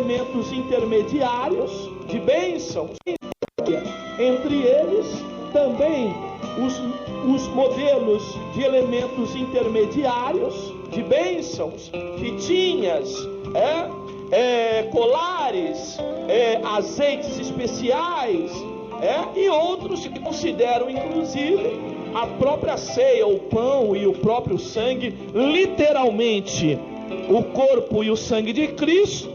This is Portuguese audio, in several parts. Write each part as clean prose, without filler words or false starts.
elementos intermediários de bênçãos. Entre eles também os modelos de elementos intermediários de bênçãos, fitinhas, colares, azeites especiais, e outros que consideram inclusive a própria ceia, o pão e o próprio sangue, literalmente o corpo e o sangue de Cristo,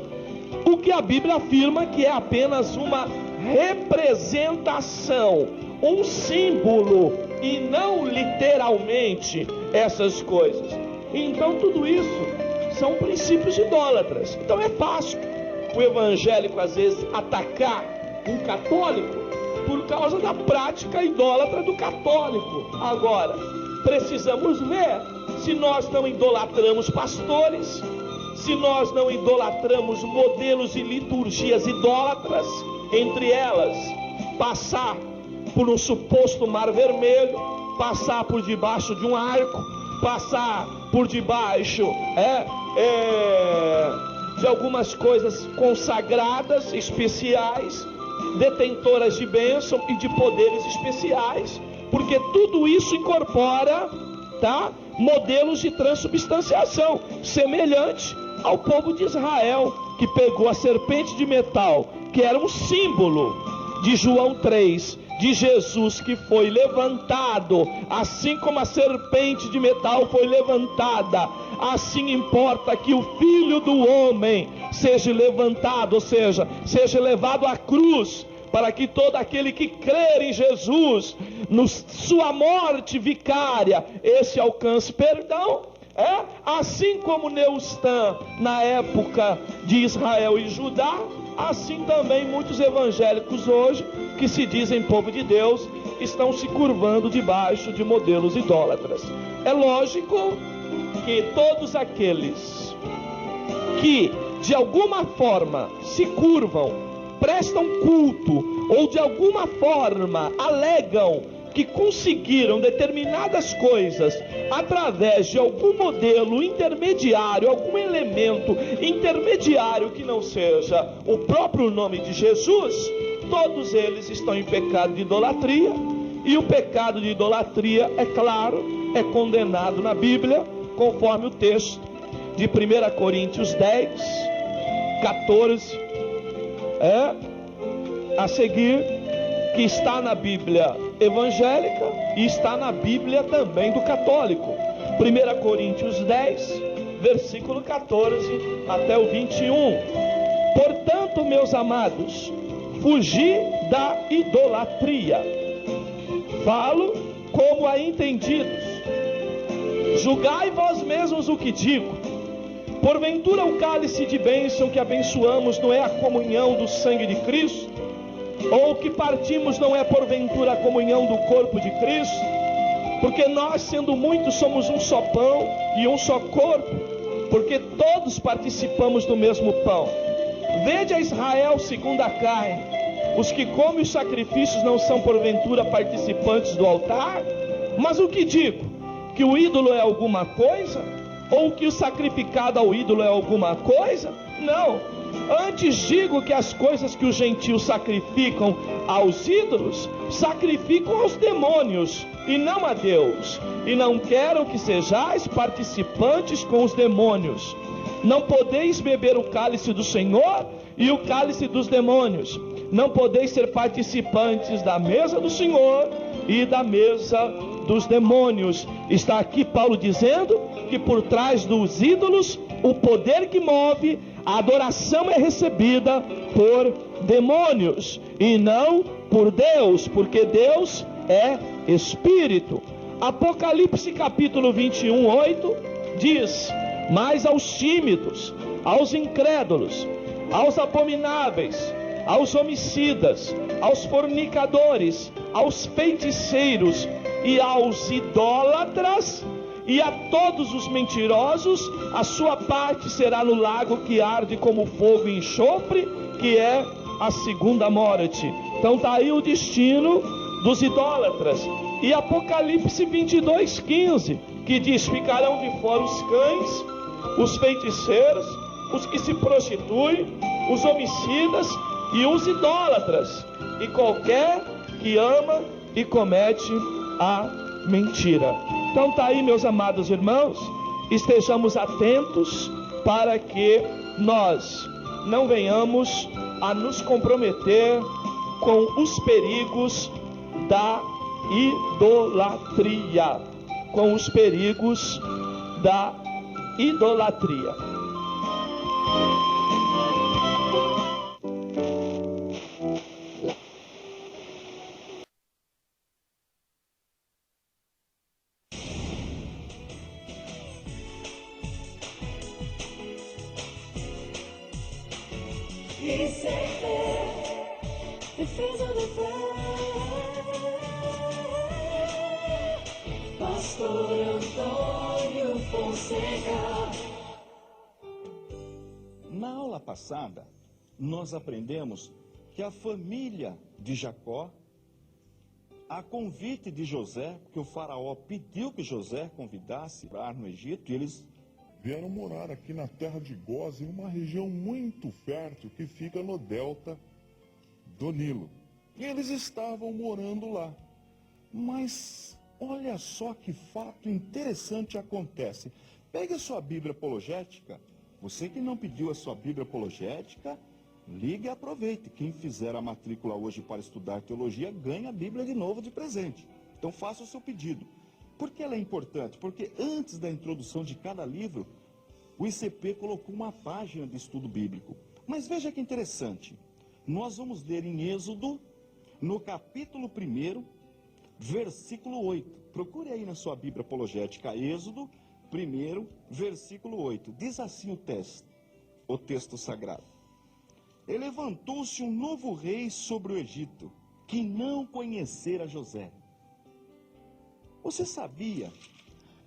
o que a Bíblia afirma que é apenas uma representação, um símbolo, e não literalmente essas coisas. Então tudo isso são princípios idólatras. Então é fácil o evangélico às vezes atacar um católico por causa da prática idólatra do católico. Agora, precisamos ver se nós não idolatramos pastores, se nós não idolatramos modelos e liturgias idólatras, entre elas, passar por um suposto mar vermelho, passar por debaixo de um arco, passar por debaixo de algumas coisas consagradas, especiais, detentoras de bênção e de poderes especiais, porque tudo isso incorpora, modelos de transubstanciação, semelhante ao povo de Israel, que pegou a serpente de metal, que era um símbolo de João 3, de Jesus que foi levantado, assim como a serpente de metal foi levantada, assim importa que o Filho do Homem seja levantado, ou seja, seja levado à cruz, para que todo aquele que crer em Jesus, sua morte vicária, esse alcance perdão. Assim como Neustã na época de Israel e Judá, assim também muitos evangélicos hoje, que se dizem povo de Deus, estão se curvando debaixo de modelos idólatras. É lógico que todos aqueles que de alguma forma se curvam, prestam culto, ou de alguma forma alegam que conseguiram determinadas coisas através de algum modelo intermediário, algum elemento intermediário que não seja o próprio nome de Jesus, todos eles estão em pecado de idolatria, e o pecado de idolatria, é claro, é condenado na Bíblia, conforme o texto de 1 Coríntios 10, 14, a seguir, que está na Bíblia evangélica e está na Bíblia também do católico. 1 Coríntios 10, versículo 14 até o 21. Portanto, meus amados, fugi da idolatria. Falo como a entendidos. Julgai vós mesmos o que digo. Porventura o cálice de bênção que abençoamos não é a comunhão do sangue de Cristo? Ou o que partimos não é porventura a comunhão do corpo de Cristo? Porque nós, sendo muitos, somos um só pão e um só corpo, porque todos participamos do mesmo pão. Vede a Israel segundo a carne: os que comem os sacrifícios não são porventura participantes do altar? Mas o que digo? Que o ídolo é alguma coisa? Ou que o sacrificado ao ídolo é alguma coisa? Não. Antes digo que as coisas que os gentios sacrificam aos ídolos, sacrificam aos demônios, e não a Deus. E não quero que sejais participantes com os demônios. Não podeis beber o cálice do Senhor e o cálice dos demônios. Não podeis ser participantes da mesa do Senhor e da mesa dos demônios. Está aqui Paulo dizendo que por trás dos ídolos, o poder que move, a adoração é recebida por demônios e não por Deus, porque Deus é Espírito. Apocalipse capítulo 21, 8 diz: mas aos tímidos, aos incrédulos, aos abomináveis, aos homicidas, aos fornicadores, aos feiticeiros e aos idólatras e a todos os mentirosos, a sua parte será no lago que arde como fogo e enxofre, que é a segunda morte. Então está aí o destino dos idólatras. E Apocalipse 22, 15, que diz: ficarão de fora os cães, os feiticeiros, os que se prostituem, os homicidas e os idólatras, e qualquer que ama e comete a mentira. Então tá aí, meus amados irmãos, estejamos atentos para que nós não venhamos a nos comprometer com os perigos da idolatria, com os perigos da idolatria. Defesa da fé, Pastor Antônio Fonseca. Na aula passada, nós aprendemos que a família de Jacó, a convite de José, que o faraó pediu que José convidasse para no Egito, e eles vieram morar aqui na terra de Gósen, uma região muito fértil que fica no delta do Nilo. E eles estavam morando lá. Mas olha só que fato interessante acontece. Pegue a sua Bíblia apologética. Você que não pediu a sua Bíblia apologética, ligue e aproveite. Quem fizer a matrícula hoje para estudar teologia, ganha a Bíblia de novo de presente. Então faça o seu pedido. Por que ela é importante? Porque antes da introdução de cada livro, o ICP colocou uma página de estudo bíblico. Mas veja que interessante. Nós vamos ler em Êxodo, no capítulo 1, versículo 8. Procure aí na sua Bíblia apologética, Êxodo 1, versículo 8. Diz assim o texto sagrado. E levantou-se um novo rei sobre o Egito, que não conhecera José. Você sabia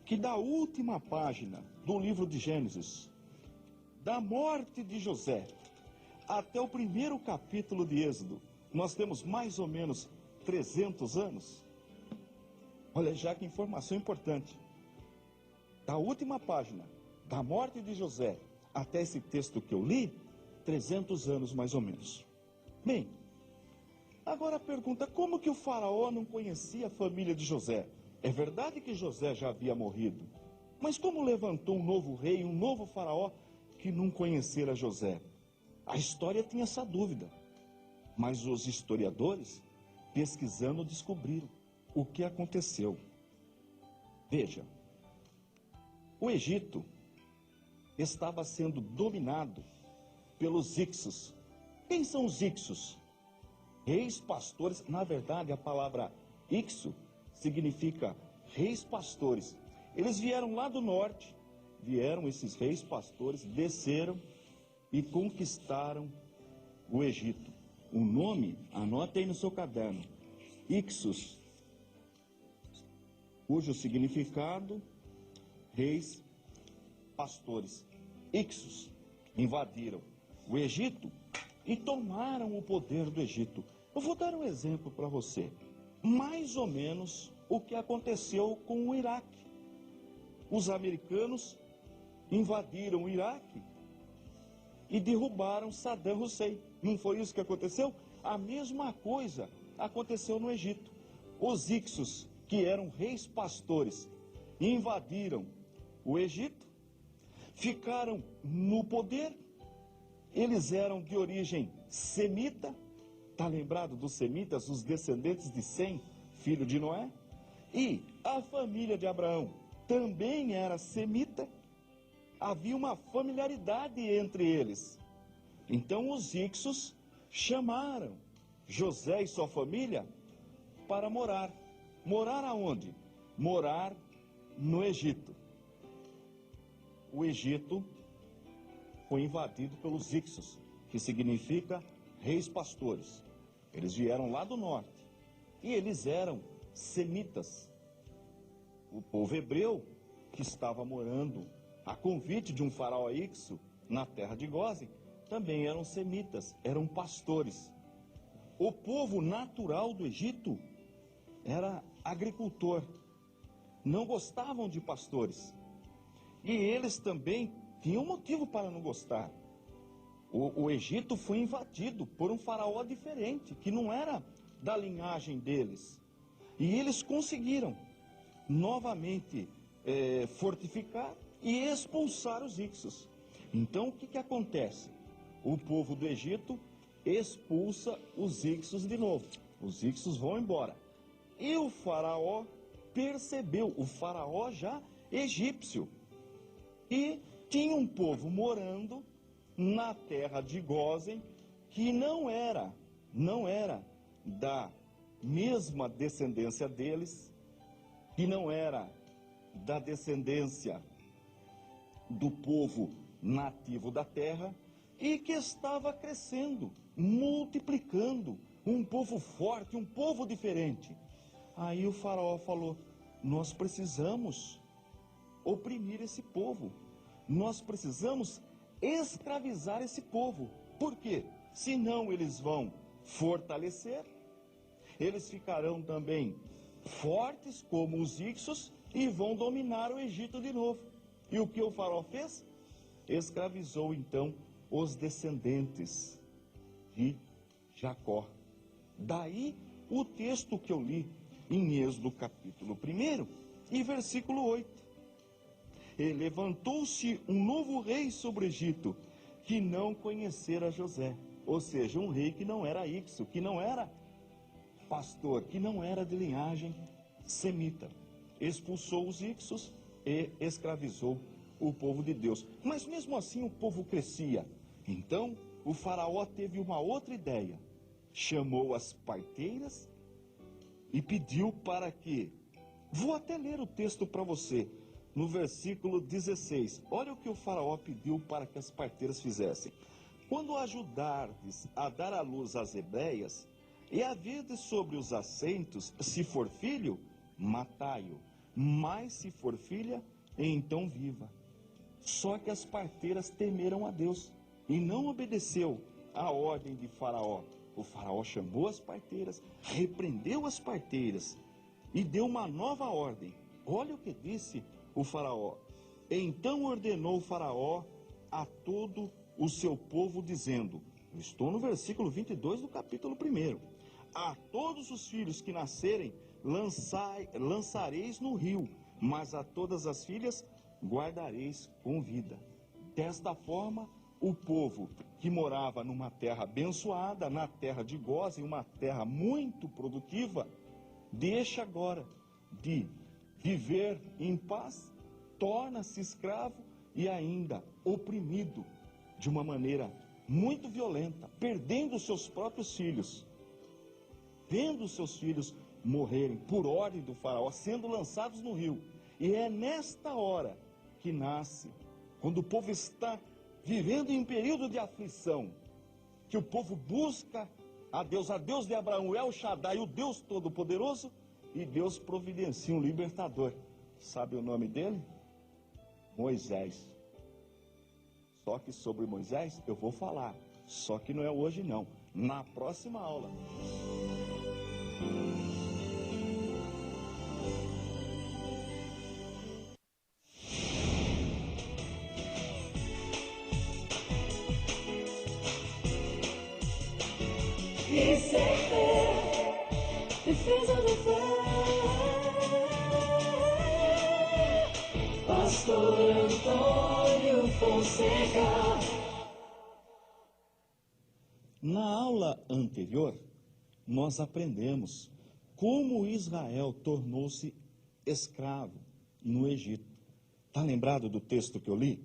que da última página do livro de Gênesis, da morte de José, até o primeiro capítulo de Êxodo, nós temos mais ou menos 300 anos? Olha já que informação importante. Da última página, da morte de José, até esse texto que eu li, 300 anos mais ou menos. Bem, agora a pergunta, como que o faraó não conhecia a família de José? É verdade que José já havia morrido, mas como levantou um novo rei, um novo faraó, que não conhecera José? A história tinha essa dúvida, mas os historiadores, pesquisando, descobriram o que aconteceu. Veja, o Egito estava sendo dominado pelos Ixos. Quem são os Ixos? Reis pastores. Na verdade, a palavra Ixo significa reis pastores. Eles vieram lá do norte, vieram esses reis pastores, desceram e conquistaram o Egito. O nome, anota aí no seu caderno, Ixos, cujo significado, reis pastores. Ixos invadiram o Egito e tomaram o poder do Egito. Eu vou dar um exemplo para você. Mais ou menos o que aconteceu com o Iraque. Os americanos invadiram o Iraque e derrubaram Saddam Hussein. Não foi isso que aconteceu? A mesma coisa aconteceu no Egito. Os Ixos, que eram reis pastores, invadiram o Egito, ficaram no poder. Eles eram de origem semita. Está lembrado dos semitas, os descendentes de Sem, filho de Noé? E a família de Abraão também era semita. Havia uma familiaridade entre eles. Então os Ixos chamaram José e sua família para morar. Morar aonde? Morar no Egito. O Egito foi invadido pelos Ixos, que significa reis pastores. Eles vieram lá do norte e eles eram semitas. O povo hebreu que estava morando a convite de um faraó Ixo na terra de Gósen também eram semitas, eram pastores. O povo natural do Egito era agricultor, não gostavam de pastores. E eles também tinham motivo para não gostar. O Egito foi invadido por um faraó diferente, que não era da linhagem deles. E eles conseguiram novamente fortificar e expulsar os íxios. Então, o que acontece? O povo do Egito expulsa os íxios de novo. Os íxios vão embora. E o faraó percebeu, o faraó já egípcio, e tinha um povo morando na terra de Gósen, que não era da mesma descendência deles, que não era da descendência do povo nativo da terra, e que estava crescendo, multiplicando, um povo forte, um povo diferente. Aí o faraó falou: nós precisamos oprimir esse povo, nós precisamos escravizar esse povo. Por quê? Senão eles vão fortalecer, eles ficarão também fortes como os íxios e vão dominar o Egito de novo. E o que o faraó fez? Escravizou então os descendentes de Jacó. Daí o texto que eu li em Êxodo capítulo 1 e versículo 8. E levantou-se um novo rei sobre o Egito, que não conhecera José. Ou seja, um rei que não era íxio, que não era pastor, que não era de linhagem semita. Expulsou os íxios e escravizou o povo de Deus. Mas mesmo assim o povo crescia. Então o faraó teve uma outra ideia. Chamou as parteiras e pediu para que... Vou até ler o texto para você. No versículo 16, olha o que o faraó pediu para que as parteiras fizessem. Quando ajudardes a dar à luz às hebreias, e haverdes sobre os assentos, se for filho, matai-o, mas se for filha, então viva. Só que as parteiras temeram a Deus, e não obedeceu à ordem de faraó. O faraó chamou as parteiras, repreendeu as parteiras, e deu uma nova ordem. Olha o que disse o faraó. Então ordenou o faraó a todo o seu povo, dizendo, eu estou no versículo 22 do capítulo 1, a todos os filhos que nascerem lançareis no rio, mas a todas as filhas guardareis com vida. Desta forma, o povo que morava numa terra abençoada, na terra de Gósen, uma terra muito produtiva, deixa agora de viver em paz, torna-se escravo e ainda oprimido de uma maneira muito violenta, perdendo seus próprios filhos, vendo seus filhos morrerem por ordem do faraó, sendo lançados no rio. E é nesta hora que nasce, quando o povo está vivendo em período de aflição, que o povo busca a Deus de Abraão, El Shaddai, o Deus Todo-Poderoso, e Deus providencia um libertador. Sabe o nome dele? Moisés. Só que sobre Moisés eu vou falar, só que não é hoje não, na próxima aula. Defesa da fé. Pastor Antônio Fonseca. Na aula anterior, nós aprendemos como Israel tornou-se escravo no Egito. Está lembrado do texto que eu li?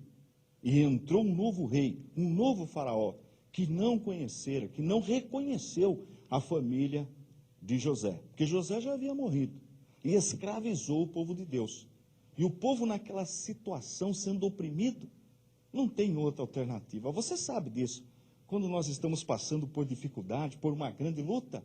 E entrou um novo rei, um novo faraó, que não conhecera, que não reconheceu a família de José, porque José já havia morrido, e escravizou o povo de Deus. E o povo naquela situação, sendo oprimido, não tem outra alternativa. Você sabe disso. Quando nós estamos passando por dificuldade, por uma grande luta,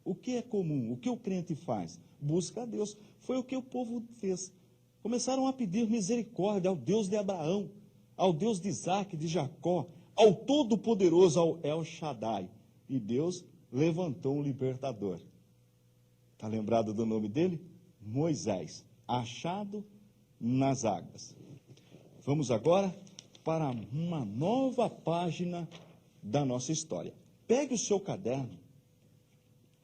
o que é comum? O que o crente faz? Busca a Deus. Foi o que o povo fez. Começaram a pedir misericórdia ao Deus de Abraão, ao Deus de Isaac, de Jacó, ao Todo-Poderoso, ao El Shaddai. E Deus levantou um libertador. Está lembrado do nome dele? Moisés, achado nas águas. Vamos agora para uma nova página da nossa história. Pegue o seu caderno.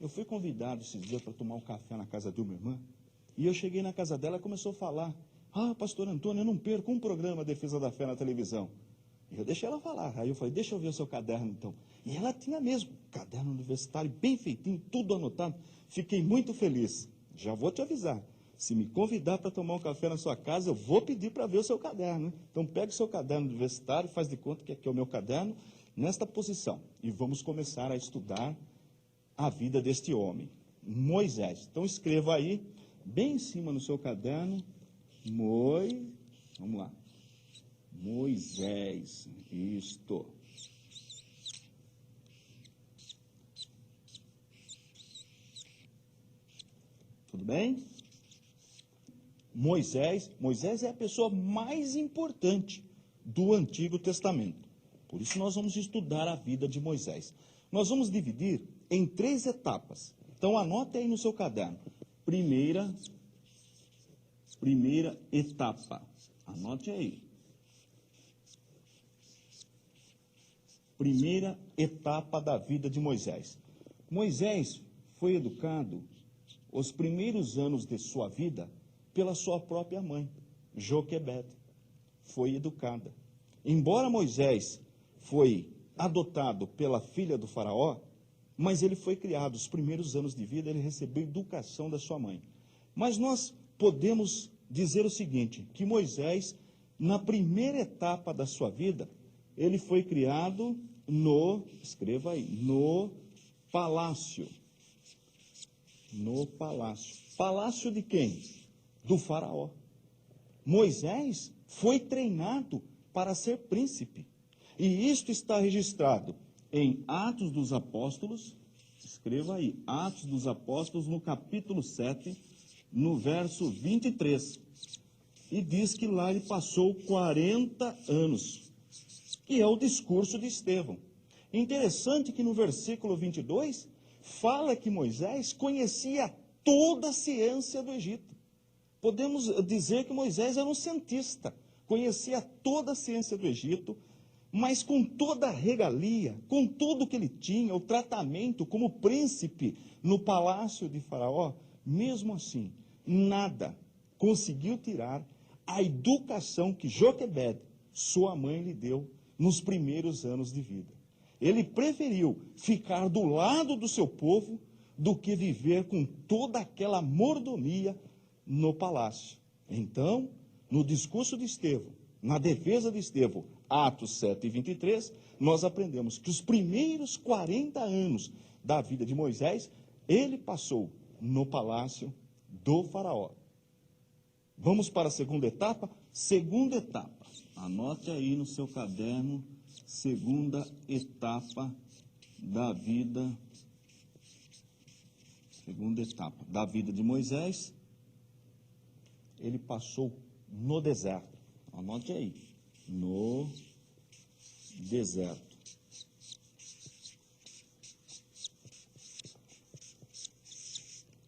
Eu fui convidado esses dias para tomar um café na casa de uma irmã, e eu cheguei na casa dela e começou a falar: ah, pastor Antônio, eu não perco um programa Defesa da Fé na televisão. E eu deixei ela falar. Aí eu falei: deixa eu ver o seu caderno então. E ela tinha mesmo, caderno universitário, bem feitinho, tudo anotado. Fiquei muito feliz. Já vou te avisar, se me convidar para tomar um café na sua casa, eu vou pedir para ver o seu caderno, hein? Então pegue o seu caderno universitário, faz de conta que aqui é o meu caderno, nesta posição. E vamos começar a estudar a vida deste homem, Moisés. Então escreva aí, bem em cima no seu caderno, vamos lá, Moisés, isto. Tudo bem? Moisés é a pessoa mais importante do Antigo Testamento. Por isso nós vamos estudar a vida de Moisés. Nós vamos dividir em 3 etapas. Então anote aí no seu caderno. Primeira etapa. Anote aí. Primeira etapa da vida de Moisés. Moisés foi educado os primeiros anos de sua vida pela sua própria mãe, Joquebede. Foi educada. Embora Moisés foi adotado pela filha do faraó, mas ele foi criado, os primeiros anos de vida, ele recebeu educação da sua mãe. Mas nós podemos dizer o seguinte, que Moisés, na primeira etapa da sua vida, ele foi criado escreva aí, no palácio. No palácio. Palácio de quem? Do faraó. Moisés foi treinado para ser príncipe. E isto está registrado em Atos dos Apóstolos, escreva aí, Atos dos Apóstolos, no capítulo 7, no verso 23. E diz que lá ele passou 40 anos, que é o discurso de Estevão. Interessante que no versículo 22, fala que Moisés conhecia toda a ciência do Egito. Podemos dizer que Moisés era um cientista, conhecia toda a ciência do Egito, mas com toda a regalia, com tudo que ele tinha, o tratamento como príncipe no palácio de Faraó, mesmo assim, nada conseguiu tirar a educação que Joquebede, sua mãe, lhe deu nos primeiros anos de vida. Ele preferiu ficar do lado do seu povo do que viver com toda aquela mordomia no palácio. Então, no discurso de Estevão, na defesa de Estevão, Atos 7 e 23, nós aprendemos que os primeiros 40 anos da vida de Moisés, ele passou no palácio do faraó. Vamos para a segunda etapa? Segunda etapa. Anote aí no seu caderno, segunda etapa da vida. Segunda etapa da vida de Moisés, ele passou no deserto. Anote aí, no deserto.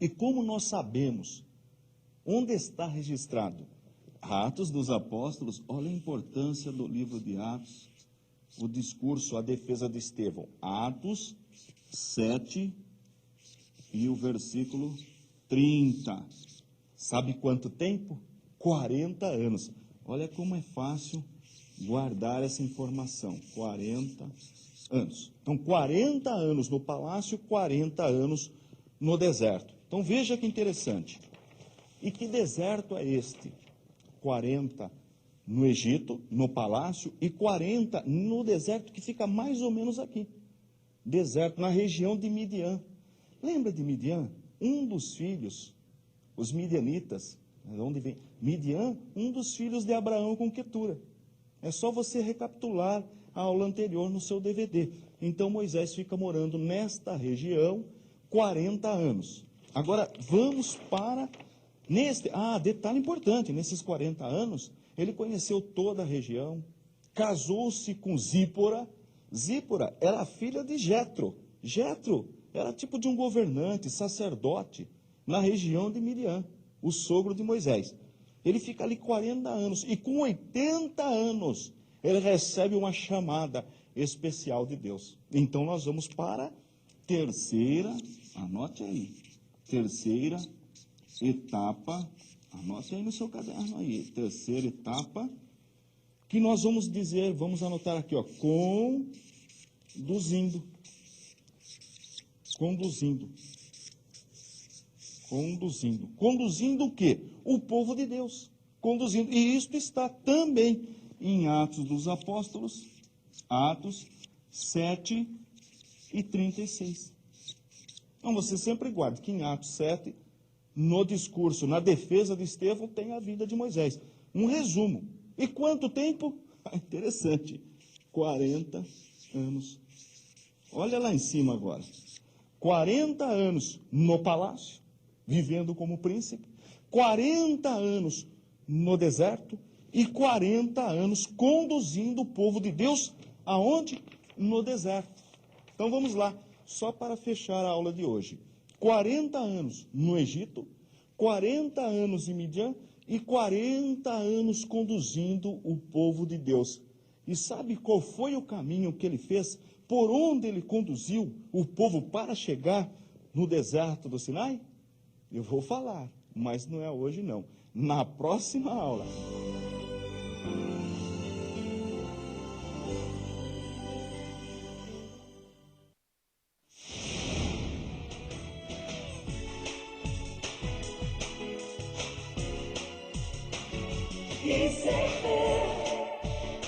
E como nós sabemos onde está registrado Atos dos Apóstolos, olha a importância do livro de Atos, o discurso, a defesa de Estevão. Atos 7 e o versículo 30. Sabe quanto tempo? 40 anos. Olha como é fácil guardar essa informação. 40 anos. Então, 40 anos no palácio, 40 anos no deserto. Então, veja que interessante. E que deserto é este? 40 no Egito, no palácio, e 40 no deserto, que fica mais ou menos aqui. Deserto, na região de Midian. Lembra de Midian? Um dos filhos, os midianitas, de onde vem? Midian, um dos filhos de Abraão com Quetura. É só você recapitular a aula anterior no seu DVD. Então Moisés fica morando nesta região 40 anos. Agora, vamos para detalhe importante, nesses 40 anos, ele conheceu toda a região, casou-se com Zípora. Zípora era a filha de Jetro. Jetro era tipo de um governante, sacerdote, na região de Midian, o sogro de Moisés. Ele fica ali 40 anos, e com 80 anos, ele recebe uma chamada especial de Deus. Então nós vamos para a terceira, anote aí, terceira etapa, anote aí no seu caderno aí, terceira etapa, que nós vamos dizer, vamos anotar aqui, ó, conduzindo. Conduzindo o quê? O povo de Deus. Conduzindo. E isto está também em Atos dos Apóstolos, Atos 7 e 36. Então você sempre guarde que em Atos 7, no discurso, na defesa de Estevão, tem a vida de Moisés. Um resumo. E quanto tempo? Interessante. 40 anos. Olha lá em cima agora. 40 anos no palácio, vivendo como príncipe, 40 anos no deserto e 40 anos conduzindo o povo de Deus aonde? No deserto. Então vamos lá, só para fechar a aula de hoje. 40 anos no Egito, 40 anos em Midian e 40 anos conduzindo o povo de Deus. E sabe qual foi o caminho que ele fez? Por onde ele conduziu o povo para chegar no deserto do Sinai? Eu vou falar, mas não é hoje não. Na próxima aula.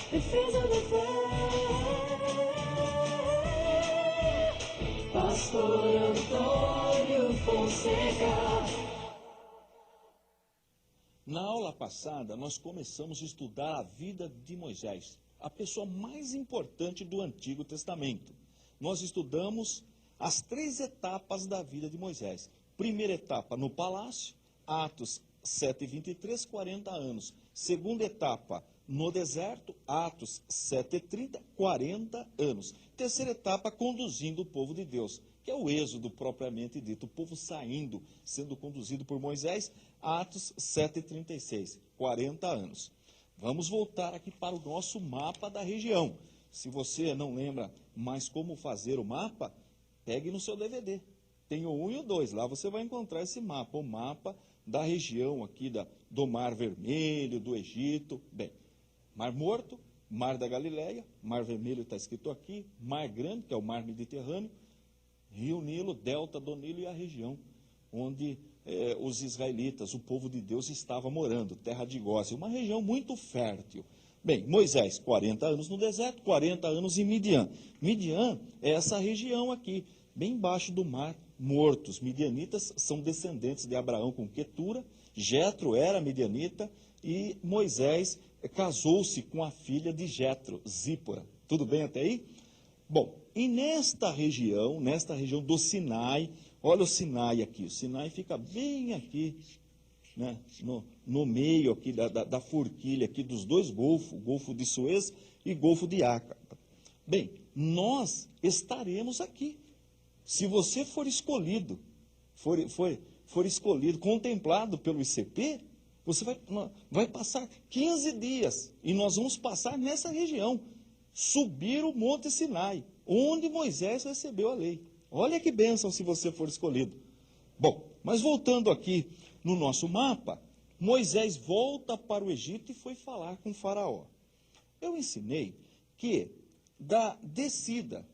Defesa da fé. Pastor Antônio Fonseca. Na aula passada, nós começamos a estudar a vida de Moisés, a pessoa mais importante do Antigo Testamento. Nós estudamos as 3 etapas da vida de Moisés. Primeira etapa no palácio, Atos 7:23, 40 anos. Segunda etapa no deserto, Atos 7:30, 40 anos. Terceira etapa, conduzindo o povo de Deus, que é o êxodo propriamente dito, o povo saindo, sendo conduzido por Moisés, Atos 7:36, 40 anos. Vamos voltar aqui para o nosso mapa da região. Se você não lembra mais como fazer o mapa, pegue no seu DVD. Tem o 1 e o 2, lá você vai encontrar esse mapa, o mapa da região aqui do Mar Vermelho, do Egito. Bem, Mar Morto, Mar da Galileia, Mar Vermelho está escrito aqui, Mar Grande, que é o Mar Mediterrâneo, Rio Nilo, Delta do Nilo e a região onde os israelitas, o povo de Deus, estava morando, terra de Gósen, uma região muito fértil. Bem, Moisés, 40 anos no deserto, 40 anos em Midian. Midian é essa região aqui, bem embaixo do Mar Morto. Os midianitas são descendentes de Abraão com Quetura, Jetro era midianita e Moisés casou-se com a filha de Jetro, Zípora. Tudo bem até aí? Bom, e nesta região do Sinai, olha o Sinai aqui, o Sinai fica bem aqui, né, no meio aqui da forquilha aqui dos 2 golfos, o Golfo de Suez e Golfo de Acre. Bem, nós estaremos aqui. Se você for escolhido, for escolhido, contemplado pelo ICP, você vai passar 15 dias e nós vamos passar nessa região, subir o Monte Sinai, onde Moisés recebeu a lei. Olha que bênção se você for escolhido. Bom, mas voltando aqui no nosso mapa, Moisés volta para o Egito e foi falar com Faraó. Eu ensinei que da descida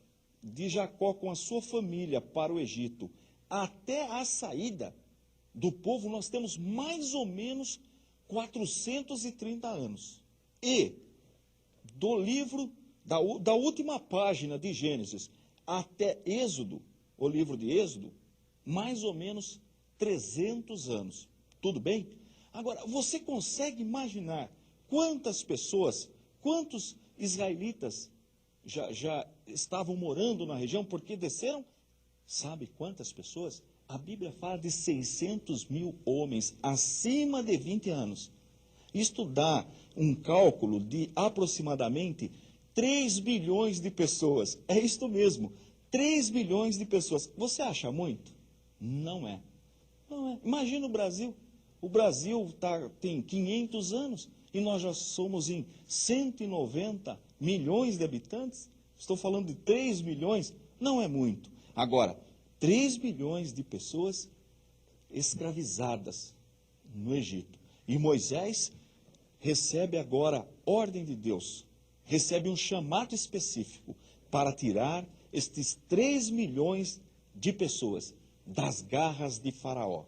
de Jacó com a sua família para o Egito até a saída do povo, nós temos mais ou menos 430 anos. E do livro, da última página de Gênesis até Êxodo, o livro de Êxodo, mais ou menos 300 anos. Tudo bem? Agora, você consegue imaginar quantas pessoas, quantos israelitas já estavam morando na região porque desceram? Sabe quantas pessoas? A Bíblia fala de 600 mil homens acima de 20 anos. Isto dá um cálculo de aproximadamente 3 bilhões de pessoas. É isto mesmo, 3 bilhões de pessoas. Você acha muito? Não é. Não é. Imagina o Brasil. O Brasil tem 500 anos e nós já somos em 190 milhões de habitantes. Estou falando de 3 milhões, não é muito. Agora, 3 milhões de pessoas escravizadas no Egito. E Moisés recebe agora ordem de Deus, recebe um chamado específico para tirar estes 3 milhões de pessoas das garras de Faraó.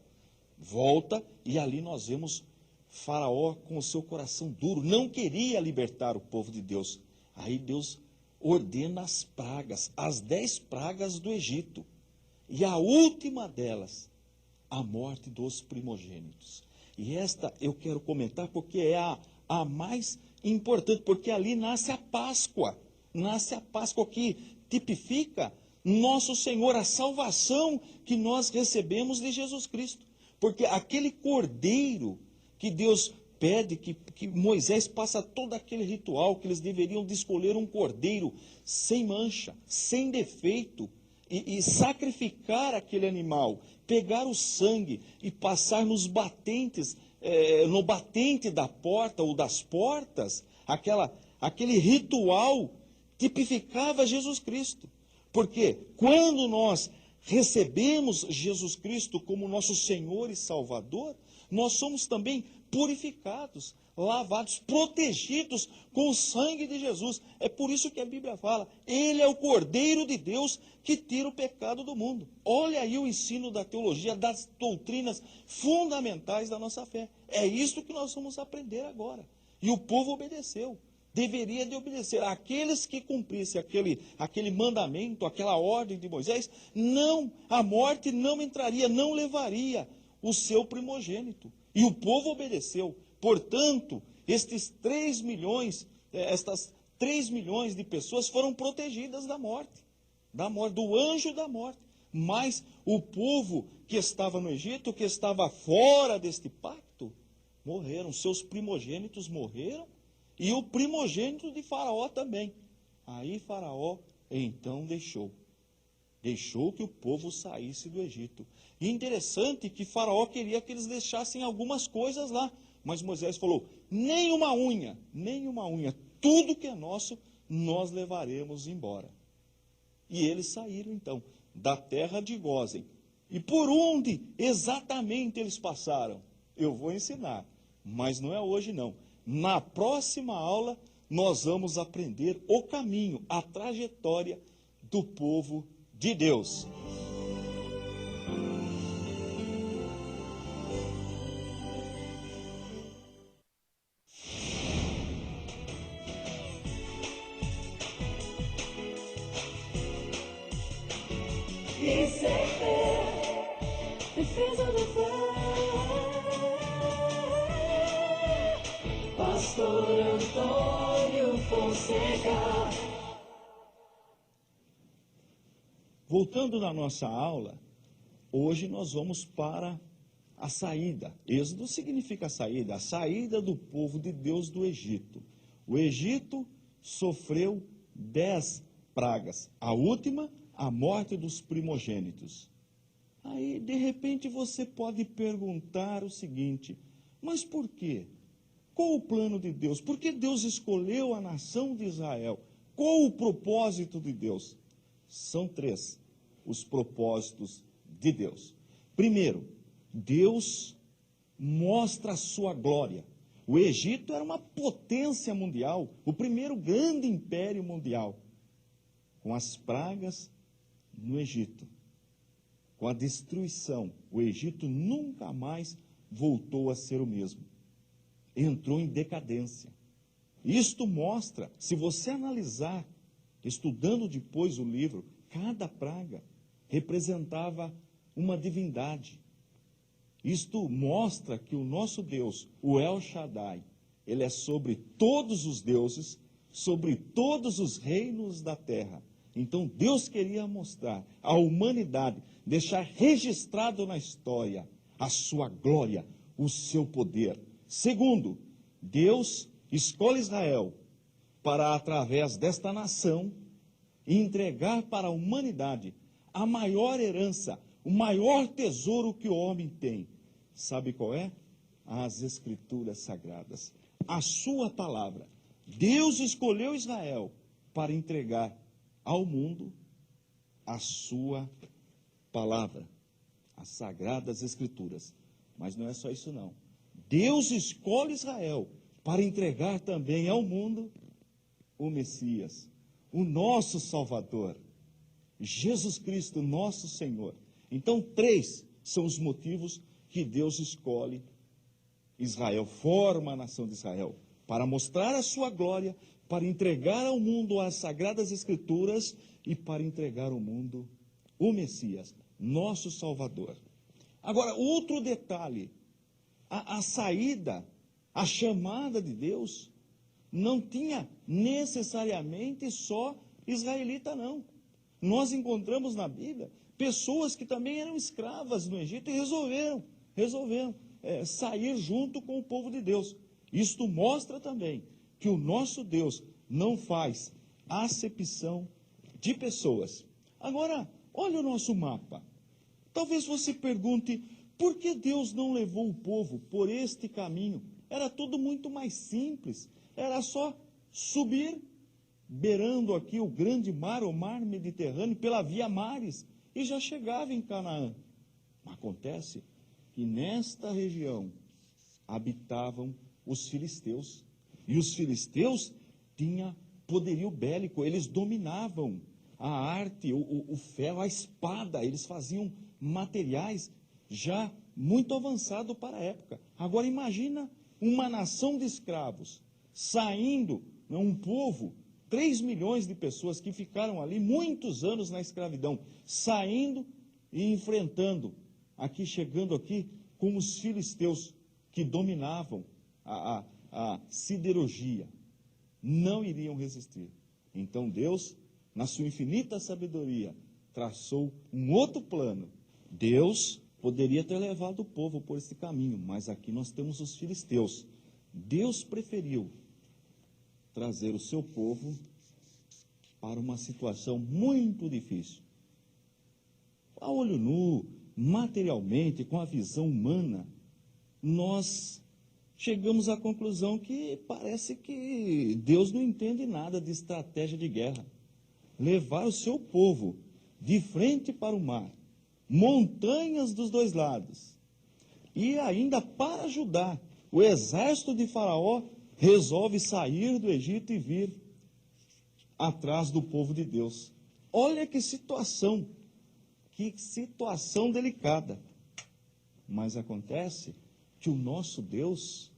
Volta e ali nós vemos Faraó com o seu coração duro, não queria libertar o povo de Deus. Aí Deus ordena as pragas, as 10 pragas do Egito. E a última delas, a morte dos primogênitos. E esta eu quero comentar porque é a mais importante, porque ali nasce a Páscoa que tipifica nosso Senhor, a salvação que nós recebemos de Jesus Cristo. Porque aquele cordeiro que Deus pede, que Moisés passa todo aquele ritual, que eles deveriam de escolher um cordeiro sem mancha, sem defeito, e sacrificar aquele animal, pegar o sangue e passar nos batentes, no batente da porta ou das portas, aquele ritual tipificava Jesus Cristo. Porque quando nós recebemos Jesus Cristo como nosso Senhor e Salvador, nós somos também purificados, lavados, protegidos com o sangue de Jesus. É por isso que a Bíblia fala, Ele é o Cordeiro de Deus que tira o pecado do mundo. Olha aí o ensino da teologia, das doutrinas fundamentais da nossa fé. É isso que nós vamos aprender agora. E o povo obedeceu. Deveria de obedecer. Aqueles que cumprissem aquele mandamento, aquela ordem de Moisés, não, a morte não entraria, não levaria o seu primogênito. E o povo obedeceu. Portanto, estas 3 milhões de pessoas foram protegidas da morte, do anjo da morte. Mas o povo que estava no Egito, que estava fora deste pacto, morreram, seus primogênitos morreram, e o primogênito de Faraó também. Aí Faraó então deixou que o povo saísse do Egito. E interessante que Faraó queria que eles deixassem algumas coisas lá, mas Moisés falou, nem uma unha, tudo que é nosso, nós levaremos embora. E eles saíram então da terra de Gósen. E por onde exatamente eles passaram? Eu vou ensinar, mas não é hoje não. Na próxima aula, nós vamos aprender o caminho, a trajetória do povo de Deus. Isso é fé, defesa da fé. Pastor Antônio Fonseca. Voltando na nossa aula, hoje nós vamos para a saída. Êxodo significa a saída do povo de Deus do Egito. O Egito sofreu 10 pragas. A última, a morte dos primogênitos. Aí, de repente, você pode perguntar o seguinte, mas por quê? Qual o plano de Deus? Por que Deus escolheu a nação de Israel? Qual o propósito de Deus? São 3 os propósitos de Deus. Primeiro, Deus mostra a sua glória. O Egito era uma potência mundial, o primeiro grande império mundial. Com as pragas no Egito, com a destruição, o Egito nunca mais voltou a ser o mesmo. Entrou em decadência. Isto mostra, se você analisar, estudando depois o livro, cada praga representava uma divindade. Isto mostra que o nosso Deus, o El Shaddai, ele é sobre todos os deuses, sobre todos os reinos da terra. Então Deus queria mostrar à humanidade, deixar registrado na história a sua glória, o seu poder. Segundo, Deus escolhe Israel para, através desta nação, entregar para a humanidade a maior herança, o maior tesouro que o homem tem. Sabe qual é? As Escrituras Sagradas. A sua palavra. Deus escolheu Israel para entregar ao mundo a sua palavra, as sagradas escrituras. Mas não é só isso não. Deus escolhe Israel para entregar também ao mundo o Messias, o nosso Salvador, Jesus Cristo, nosso Senhor. Então, 3 são os motivos que Deus escolhe Israel, forma a nação de Israel, para mostrar a sua glória, para entregar ao mundo as sagradas escrituras e para entregar ao mundo o Messias, nosso Salvador. Agora, outro detalhe, a saída, a chamada de Deus, não tinha necessariamente só israelita, não. Nós encontramos na Bíblia pessoas que também eram escravas no Egito e resolveram sair junto com o povo de Deus. Isto mostra também que o nosso Deus não faz acepção de pessoas. Agora, olha o nosso mapa. Talvez você pergunte, por que Deus não levou o povo por este caminho? Era tudo muito mais simples. Era só subir, beirando aqui o grande mar, o mar Mediterrâneo, pela via mares, e já chegava em Canaã. Acontece que nesta região habitavam os filisteus. E os filisteus tinham poderio bélico, eles dominavam a arte, o ferro, a espada, eles faziam materiais já muito avançado para a época. Agora imagina uma nação de escravos saindo, um povo, 3 milhões de pessoas que ficaram ali muitos anos na escravidão, saindo e enfrentando, chegando aqui com os filisteus que dominavam a siderurgia. Não iriam resistir. Então Deus, na sua infinita sabedoria, traçou um outro plano. Deus poderia ter levado o povo por esse caminho, mas aqui nós temos os filisteus. Deus preferiu trazer o seu povo para uma situação muito difícil. A olho nu, materialmente, com a visão humana, nós chegamos à conclusão que parece que Deus não entende nada de estratégia de guerra. Levar o seu povo de frente para o mar, montanhas dos 2 lados, e ainda para ajudar, o exército de Faraó resolve sair do Egito e vir atrás do povo de Deus. Olha que situação delicada. Mas acontece que o nosso Deus,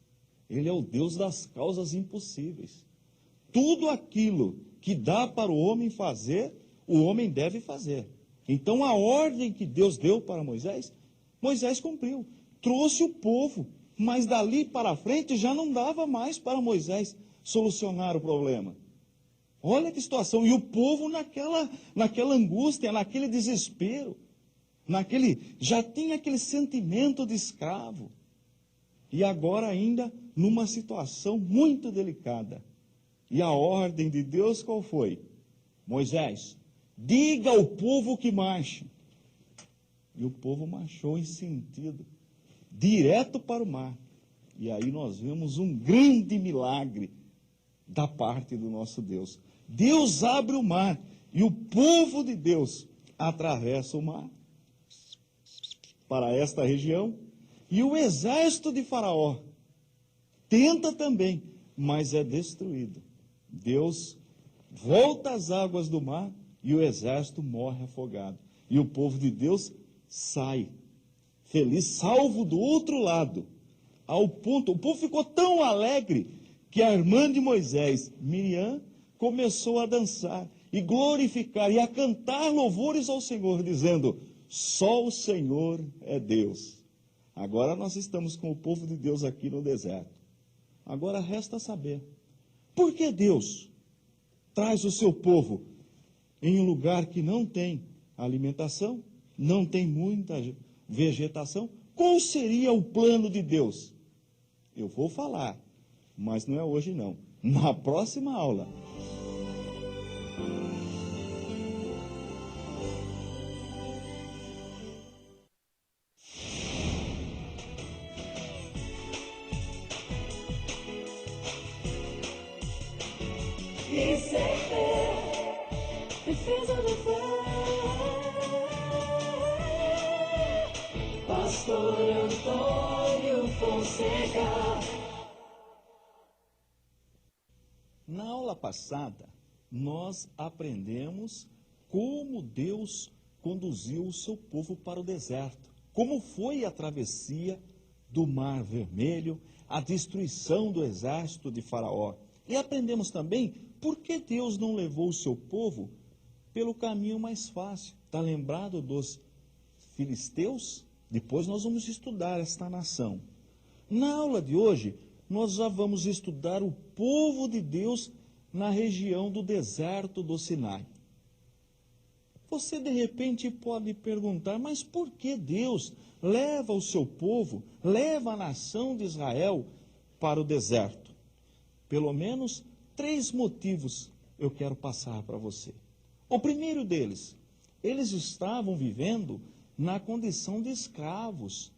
Ele é o Deus das causas impossíveis. Tudo aquilo que dá para o homem fazer, o homem deve fazer. Então a ordem que Deus deu para Moisés, Moisés cumpriu. Trouxe o povo, mas dali para frente já não dava mais para Moisés solucionar o problema. Olha que situação. E o povo naquela angústia, naquele desespero, já tinha aquele sentimento de escravo. E agora ainda numa situação muito delicada. E a ordem de Deus qual foi? Moisés, diga ao povo que marche. E o povo marchou em sentido direto para o mar. E aí nós vemos um grande milagre da parte do nosso Deus. Deus abre o mar e o povo de Deus atravessa o mar para esta região. E o exército de Faraó tenta também, mas é destruído. Deus volta às águas do mar e o exército morre afogado. E o povo de Deus sai feliz, salvo do outro lado. Ao ponto, o povo ficou tão alegre que a irmã de Moisés, Miriam, começou a dançar e glorificar e a cantar louvores ao Senhor, dizendo: só o Senhor é Deus. Agora nós estamos com o povo de Deus aqui no deserto. Agora resta saber, por que Deus traz o seu povo em um lugar que não tem alimentação, não tem muita vegetação? Qual seria o plano de Deus? Eu vou falar, mas não é hoje não. Na próxima aula. E ser defesa da fé. Pastor Antônio Fonseca. Na aula passada, nós aprendemos como Deus conduziu o seu povo para o deserto, como foi a travessia do Mar Vermelho, a destruição do exército de Faraó. E aprendemos também por que Deus não levou o seu povo pelo caminho mais fácil. Está lembrado dos filisteus? Depois nós vamos estudar esta nação. Na aula de hoje, nós já vamos estudar o povo de Deus na região do deserto do Sinai. Você de repente pode perguntar, mas por que Deus leva o seu povo, leva a nação de Israel para o deserto? Pelo menos 3 motivos eu quero passar para você. O primeiro deles, eles estavam vivendo na condição de escravos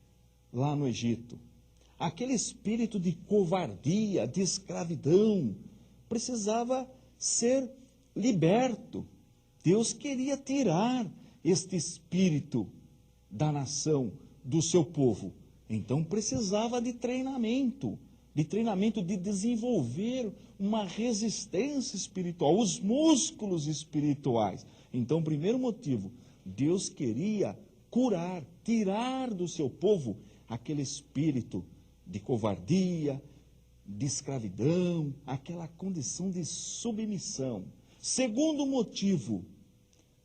lá no Egito. Aquele espírito de covardia, de escravidão, precisava ser liberto. Deus queria tirar este espírito da nação, do seu povo. Então precisava de treinamento de desenvolver uma resistência espiritual, os músculos espirituais. Então, primeiro motivo, Deus queria curar, tirar do seu povo aquele espírito de covardia, de escravidão, aquela condição de submissão. Segundo motivo,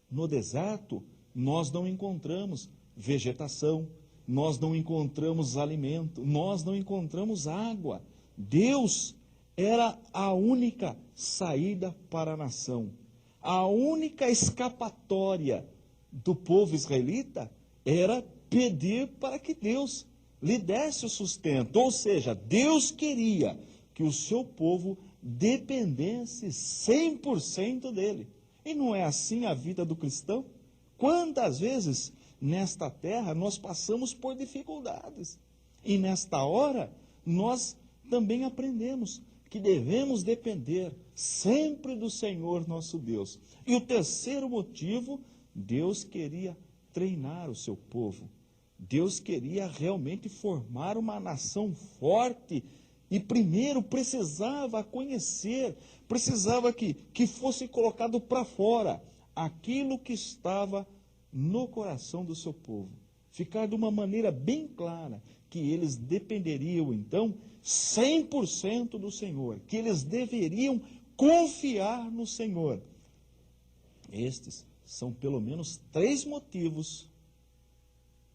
no deserto nós não encontramos vegetação, nós não encontramos alimento, nós não encontramos água. Deus era a única saída para a nação. A única escapatória do povo israelita era pedir para que Deus lhe desse o sustento. Ou seja, Deus queria que o seu povo dependesse 100% dele. E não é assim a vida do cristão? Quantas vezes nesta terra nós passamos por dificuldades. E nesta hora nós também aprendemos que devemos depender sempre do Senhor nosso Deus. E o terceiro motivo, Deus queria treinar o seu povo. Deus queria realmente formar uma nação forte. E primeiro precisava conhecer, precisava que fosse colocado para fora aquilo que estava no coração do seu povo. Ficar de uma maneira bem clara que eles dependeriam então 100% do Senhor, que eles deveriam confiar no Senhor. Estes são pelo menos 3 motivos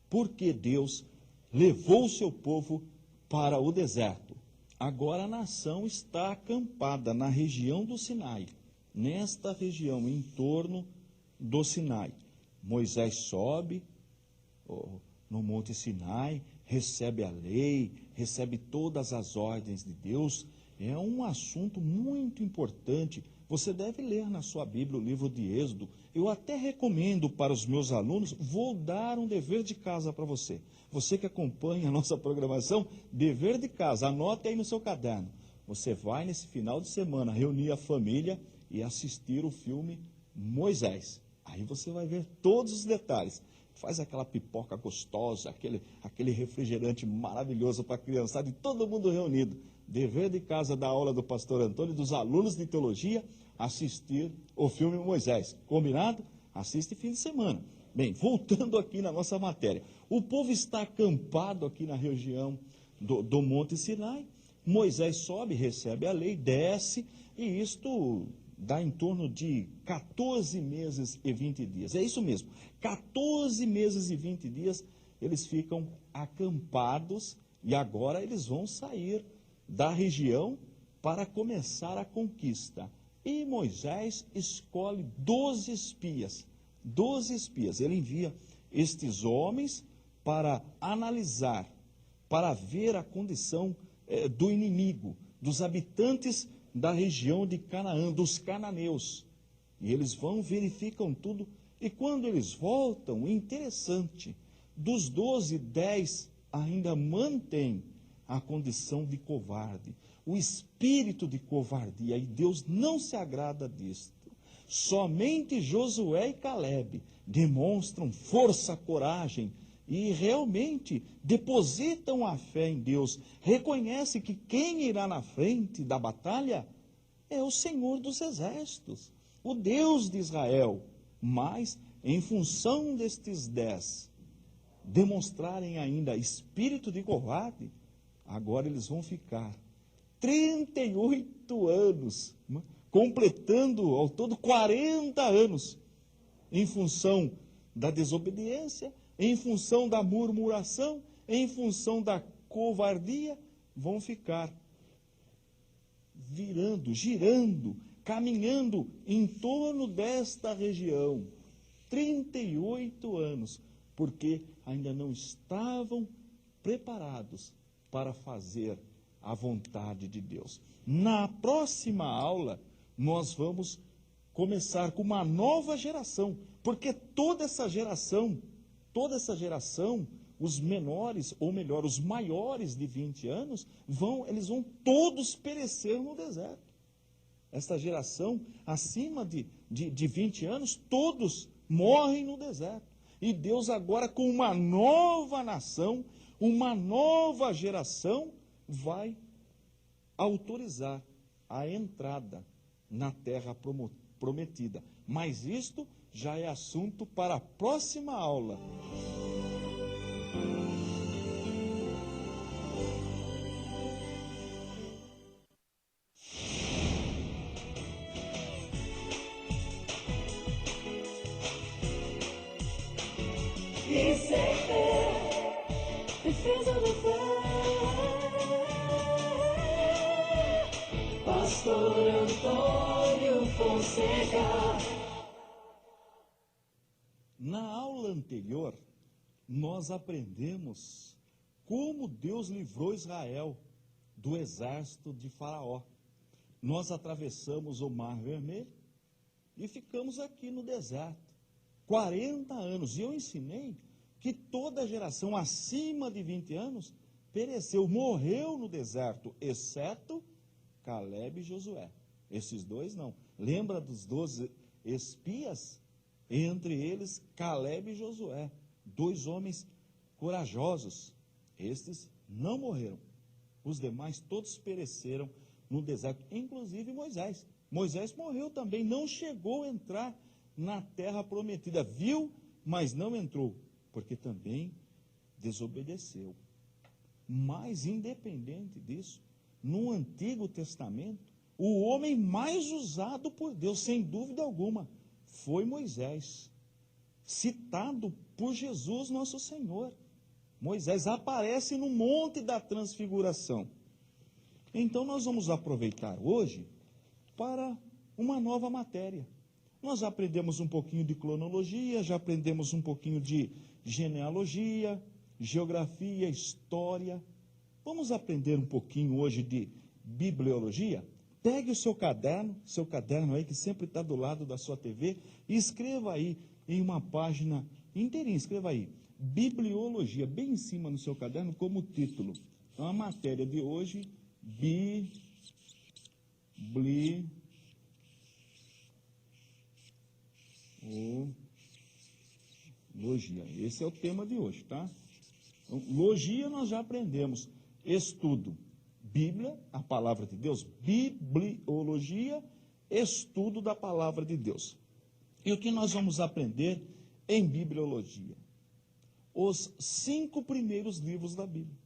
por que Deus levou o seu povo para o deserto. Agora a nação está acampada na região do Sinai, nesta região em torno do Sinai. Moisés sobe no Monte Sinai, recebe a lei, recebe todas as ordens de Deus. É um assunto muito importante. Você deve ler na sua Bíblia o livro de Êxodo. Eu até recomendo para os meus alunos, vou dar um dever de casa para você. Você que acompanha a nossa programação, dever de casa, anote aí no seu caderno. Você vai nesse final de semana reunir a família e assistir o filme Moisés. Aí você vai ver todos os detalhes. Faz aquela pipoca gostosa, aquele refrigerante maravilhoso para a criançada e todo mundo reunido. Dever de casa da aula do pastor Antônio, dos alunos de teologia, assistir o filme Moisés. Combinado? Assiste fim de semana. Bem, voltando aqui na nossa matéria. O povo está acampado aqui na região do Monte Sinai. Moisés sobe, recebe a lei, desce, e isto dá em torno de 14 meses e 20 dias. É isso mesmo, 14 meses e 20 dias eles ficam acampados e agora eles vão sair da região para começar a conquista. E Moisés escolhe 12 espias. 12 espias. Ele envia estes homens para analisar, para ver a condição do inimigo, dos habitantes da região de Canaã, dos cananeus. E eles vão, verificam tudo, e quando eles voltam, interessante, dos 12, 10 ainda mantêm a condição de covarde, o espírito de covardia, e Deus não se agrada disto. Somente Josué e Calebe demonstram força, coragem e realmente depositam a fé em Deus. Reconhece que quem irá na frente da batalha é o Senhor dos Exércitos, o Deus de Israel. Mas, em função destes 10 demonstrarem ainda espírito de covarde, agora eles vão ficar 38 anos, completando ao todo 40 anos, em função da desobediência, em função da murmuração, em função da covardia, vão ficar virando, girando, caminhando em torno desta região, 38 anos, porque ainda não estavam preparados para fazer a vontade de Deus. Na próxima aula, nós vamos começar com uma nova geração, porque toda essa geração, os menores, ou melhor, os maiores de 20 anos, eles vão todos perecer no deserto. Esta geração, acima de 20 anos, todos morrem no deserto. E Deus agora, com uma nova nação, uma nova geração, vai autorizar a entrada na terra prometida. Mas isto já é assunto para a próxima aula. Defesa da fé. Pastor Antônio Fonseca. Na aula anterior, nós aprendemos como Deus livrou Israel do exército de Faraó. Nós atravessamos o Mar Vermelho e ficamos aqui no deserto 40 anos. E eu ensinei que toda geração acima de 20 anos pereceu, morreu no deserto, exceto Calebe e Josué. Esses dois não. Lembra dos 12 espias? Entre eles, Calebe e Josué, 2 homens corajosos. Estes não morreram. Os demais todos pereceram no deserto, inclusive Moisés. Moisés morreu também, não chegou a entrar na terra prometida. Viu, mas não entrou, porque também desobedeceu. Mas, independente disso, no Antigo Testamento, o homem mais usado por Deus, sem dúvida alguma, foi Moisés, citado por Jesus nosso Senhor. Moisés aparece no Monte da Transfiguração. Então nós vamos aproveitar hoje para uma nova matéria. Nós já aprendemos um pouquinho de cronologia, já aprendemos um pouquinho de genealogia, geografia, história. Vamos aprender um pouquinho hoje de bibliologia? Pegue o seu caderno aí que sempre está do lado da sua TV, e escreva aí em uma página inteirinha, escreva aí, bibliologia, bem em cima no seu caderno como título. Então a matéria de hoje, bibliologia. Esse é o tema de hoje, tá? Então, logia nós já aprendemos, estudo. Bíblia, a palavra de Deus, bibliologia, estudo da palavra de Deus. E o que nós vamos aprender em bibliologia? Os 5 primeiros livros da Bíblia.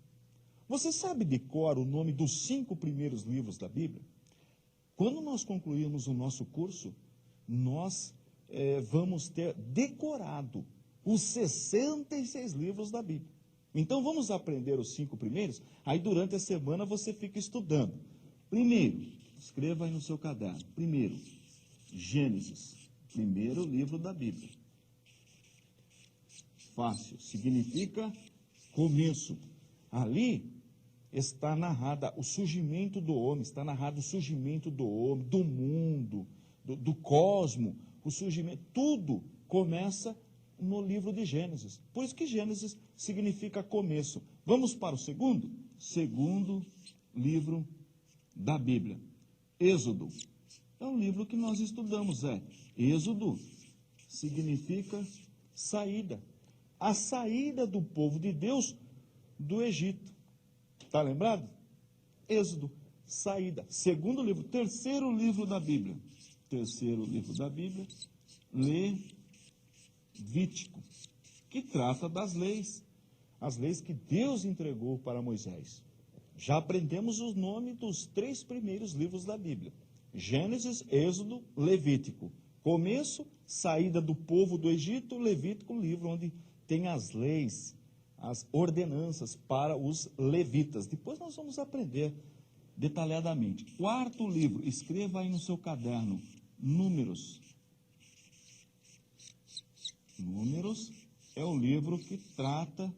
Você sabe de cor o nome dos 5 primeiros livros da Bíblia? Quando nós concluirmos o nosso curso, nós vamos ter decorado os 66 livros da Bíblia. Então vamos aprender os 5 primeiros, aí durante a semana você fica estudando. Primeiro, escreva aí no seu caderno. Primeiro, Gênesis, primeiro livro da Bíblia. Fácil, significa começo. Ali está narrada o surgimento do homem, está narrado o surgimento do homem, do mundo, do cosmo, o surgimento, tudo começa no livro de Gênesis. Por isso que Gênesis significa começo. Vamos para o segundo livro da Bíblia, Êxodo. é o livro que nós estudamos, Êxodo significa saída. A saída do povo de Deus do Egito. Está lembrado? Êxodo, saída. Segundo livro, terceiro livro da Bíblia. Terceiro livro da Bíblia, Levítico, que trata das leis. As leis que Deus entregou para Moisés. Já aprendemos o nome dos 3 primeiros livros da Bíblia. Gênesis, Êxodo, Levítico. Começo, saída do povo do Egito, Levítico, livro onde tem as leis, as ordenanças para os levitas. Depois nós vamos aprender detalhadamente. Quarto livro, escreva aí no seu caderno, Números. Números é o livro que trata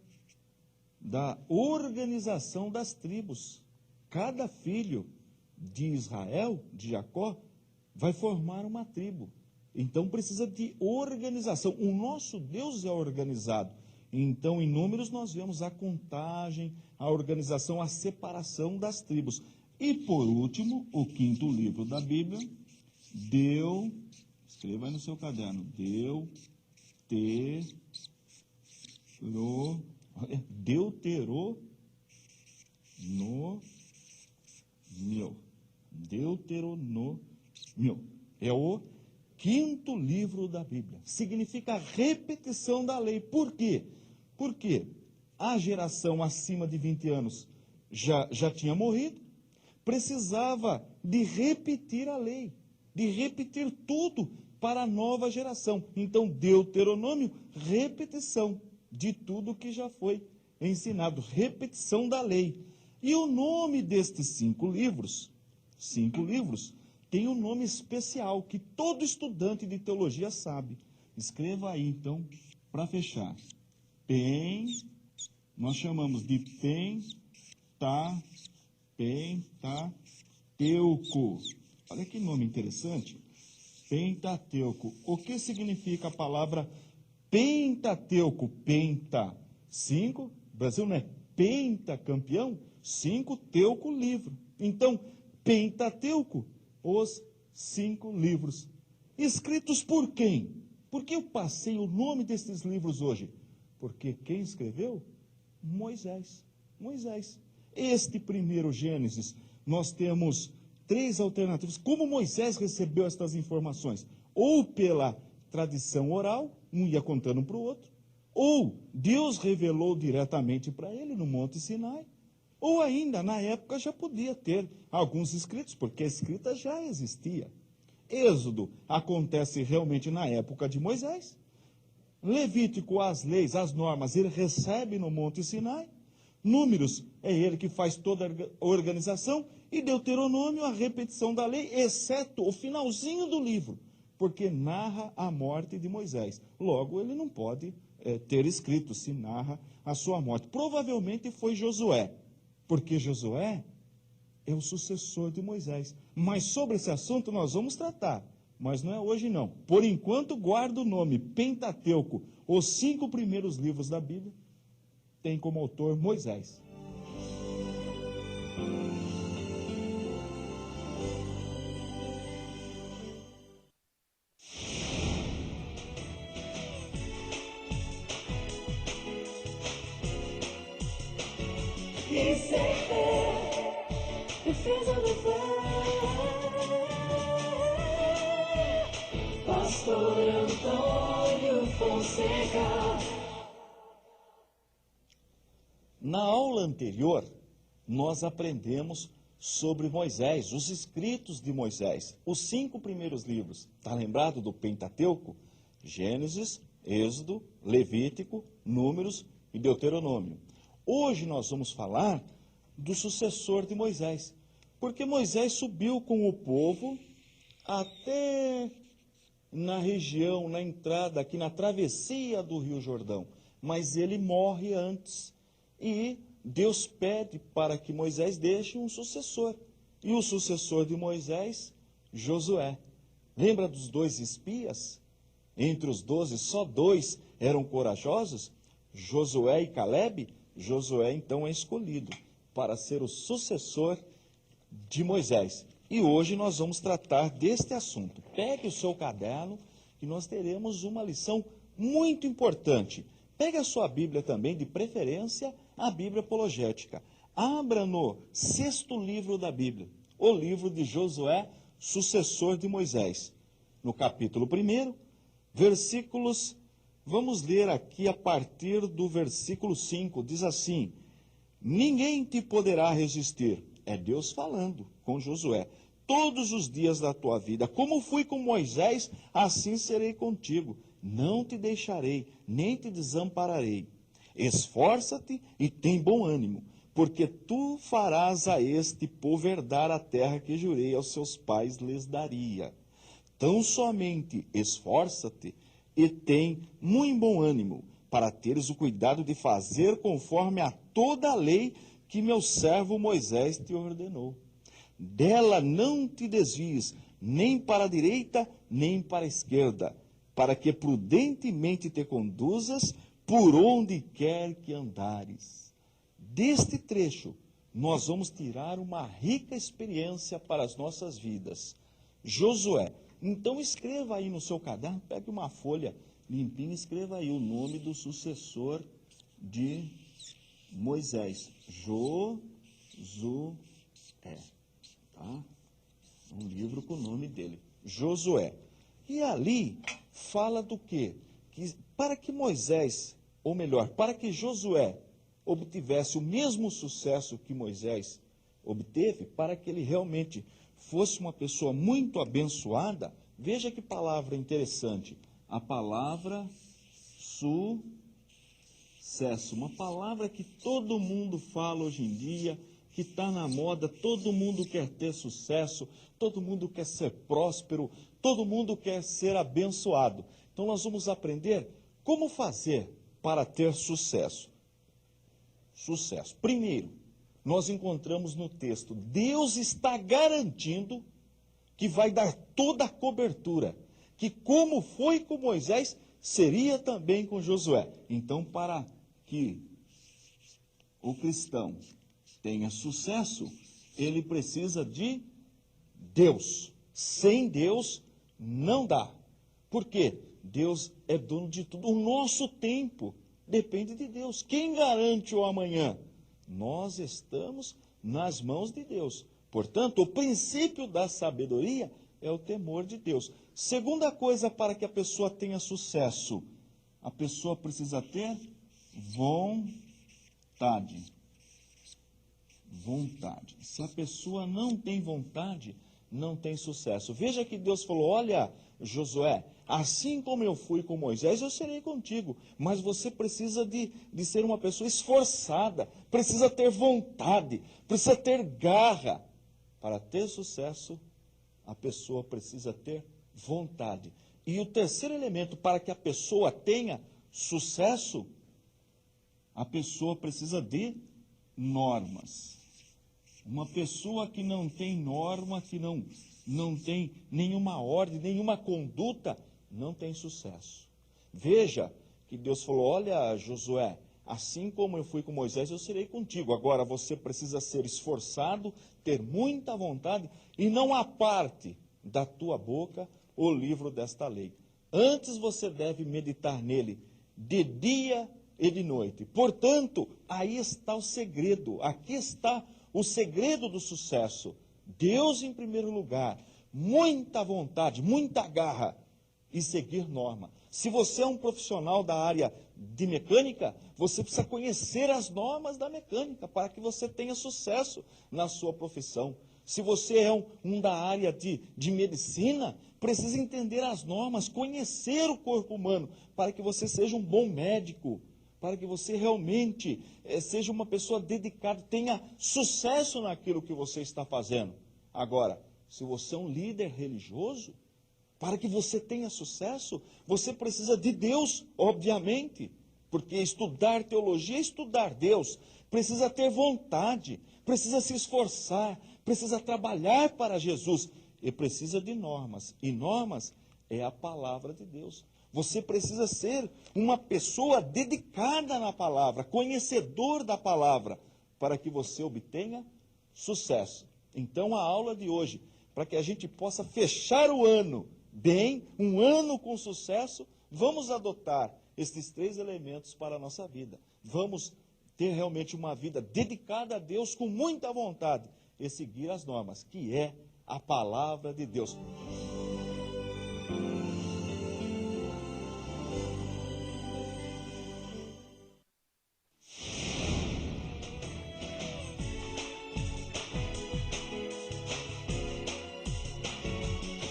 da organização das tribos. Cada filho de Israel, de Jacó, vai formar uma tribo. Então precisa de organização. O nosso Deus é organizado. Então, em Números, nós vemos a contagem, a organização, a separação das tribos. E, por último, o quinto livro da Bíblia, escreva aí no seu caderno, Deuteronômio. É o quinto livro da Bíblia. Significa repetição da lei. Por quê? Porque a geração acima de 20 anos já tinha morrido, precisava de repetir a lei, de repetir tudo para a nova geração. Então, Deuteronômio, repetição de tudo que já foi ensinado, repetição da lei. E o nome destes 5 livros, tem um nome especial que todo estudante de teologia sabe. Escreva aí, então, para fechar. Nós chamamos de Pentateuco. Olha que nome interessante. Pentateuco. O que significa a palavra Pentateuco? Penta, 5. Brasil não é pentacampeão? 5, teuco, livro. Então, Pentateuco, os 5 livros. Escritos por quem? Por que eu passei o nome desses livros hoje? Porque quem escreveu? Moisés. Este primeiro Gênesis, nós temos 3 alternativas. Como Moisés recebeu estas informações? Ou pela tradição oral, um ia contando para o outro, ou Deus revelou diretamente para ele no Monte Sinai, ou ainda, na época, já podia ter alguns escritos, porque a escrita já existia. Êxodo acontece realmente na época de Moisés. Levítico, as leis, as normas, ele recebe no Monte Sinai. Números, é ele que faz toda a organização. E Deuteronômio, a repetição da lei, exceto o finalzinho do livro, porque narra a morte de Moisés. Logo, ele não pode ter escrito, se narra a sua morte. Provavelmente foi Josué, porque Josué é o sucessor de Moisés. Mas sobre esse assunto nós vamos tratar, mas não é hoje não. Por enquanto, guarda o nome Pentateuco. Os 5 primeiros livros da Bíblia tem como autor Moisés. Defesa da fé. Pastor Antônio Fonseca. Na aula anterior, nós aprendemos sobre Moisés, os escritos de Moisés, os 5 primeiros livros. Está lembrado do Pentateuco? Gênesis, Êxodo, Levítico, Números e Deuteronômio. Hoje nós vamos falar do sucessor de Moisés, porque Moisés subiu com o povo até na região, na entrada, aqui na travessia do Rio Jordão, mas ele morre antes, e Deus pede para que Moisés deixe um sucessor, e o sucessor de Moisés, Josué. Lembra dos 2 espias? Entre os 12, só 2 eram corajosos, Josué e Calebe. Josué, então, é escolhido para ser o sucessor de Moisés. E hoje nós vamos tratar deste assunto. Pegue o seu caderno e nós teremos uma lição muito importante. Pegue a sua Bíblia também, de preferência a Bíblia apologética. Abra no 6º livro da Bíblia, o livro de Josué, sucessor de Moisés. No capítulo 1, versículos, vamos ler aqui a partir do versículo 5, diz assim: ninguém te poderá resistir. É Deus falando com Josué. Todos os dias da tua vida, como fui com Moisés, assim serei contigo. Não te deixarei, nem te desampararei. Esforça-te e tem bom ânimo, porque tu farás a este povo herdar a terra que jurei aos seus pais lhes daria. Tão somente esforça-te e tem muito bom ânimo, para teres o cuidado de fazer conforme a toda a lei que meu servo Moisés te ordenou. Dela não te desvies, nem para a direita, nem para a esquerda, para que prudentemente te conduzas por onde quer que andares. Deste trecho, nós vamos tirar uma rica experiência para as nossas vidas. Josué. Então escreva aí no seu caderno, pegue uma folha limpinha, escreva aí o nome do sucessor de Moisés. Josué. Tá? Um livro com o nome dele. Josué. E ali fala do quê? Que para que Moisés, ou melhor, para que Josué obtivesse o mesmo sucesso que Moisés obteve, para que ele realmente fosse uma pessoa muito abençoada, veja que palavra interessante. A palavra sucesso, uma palavra que todo mundo fala hoje em dia, que está na moda, todo mundo quer ter sucesso, todo mundo quer ser próspero, todo mundo quer ser abençoado. Então nós vamos aprender como fazer para ter sucesso. Sucesso. Primeiro, nós encontramos no texto, Deus está garantindo que vai dar toda a cobertura, que como foi com Moisés, seria também com Josué. Então, para que o cristão tenha sucesso, ele precisa de Deus. Sem Deus, não dá. Por quê? Deus é dono de tudo. O nosso tempo depende de Deus. Quem garante o amanhã? Nós estamos nas mãos de Deus. Portanto, o princípio da sabedoria é o temor de Deus. Segunda coisa para que a pessoa tenha sucesso, a pessoa precisa ter vontade. Vontade. Se a pessoa não tem vontade, não tem sucesso. Veja que Deus falou, olha, Josué, assim como eu fui com Moisés, eu serei contigo. Mas você precisa de ser uma pessoa esforçada, precisa ter vontade, precisa ter garra. Para ter sucesso, a pessoa precisa ter vontade. E o terceiro elemento para que a pessoa tenha sucesso, a pessoa precisa de normas. Uma pessoa que não tem norma, que não tem nenhuma ordem, nenhuma conduta, não tem sucesso. Veja que Deus falou, olha Josué, assim como eu fui com Moisés, eu serei contigo. Agora você precisa ser esforçado, ter muita vontade e não aparte da tua boca o livro desta lei. Antes você deve meditar nele de dia e de noite. Portanto, aí está o segredo, aqui está o segredo do sucesso. Deus em primeiro lugar, muita vontade, muita garra e seguir norma. Se você é um profissional da área de mecânica, você precisa conhecer as normas da mecânica para que você tenha sucesso na sua profissão. Se você é um da área de medicina, precisa entender as normas, conhecer o corpo humano, para que você seja um bom médico, para que você realmente seja uma pessoa dedicada, tenha sucesso naquilo que você está fazendo. Agora, se você é um líder religioso, para que você tenha sucesso, você precisa de Deus, obviamente, porque estudar teologia é estudar Deus, precisa ter vontade, precisa se esforçar, precisa trabalhar para Jesus e precisa de normas, e normas é a palavra de Deus. Você precisa ser uma pessoa dedicada na palavra, conhecedor da palavra, para que você obtenha sucesso. Então a aula de hoje para que a gente possa fechar o ano bem, um ano com sucesso, vamos adotar esses 3 elementos para a nossa vida. Vamos ter realmente uma vida dedicada a Deus com muita vontade e seguir as normas, que é a palavra de Deus.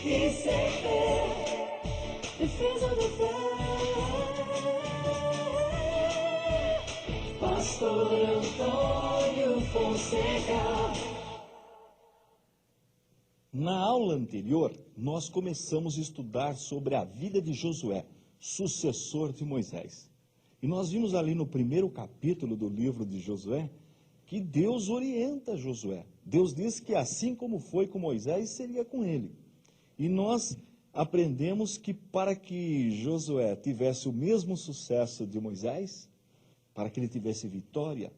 Receber defesa da fé. Pastor Antônio Fonseca. Na aula anterior, nós começamos a estudar sobre a vida de Josué, sucessor de Moisés. E nós vimos ali no primeiro capítulo do livro de Josué, que Deus orienta Josué. Deus diz que assim como foi com Moisés, seria com ele. E nós aprendemos que para que Josué tivesse o mesmo sucesso de Moisés, para que ele tivesse vitória,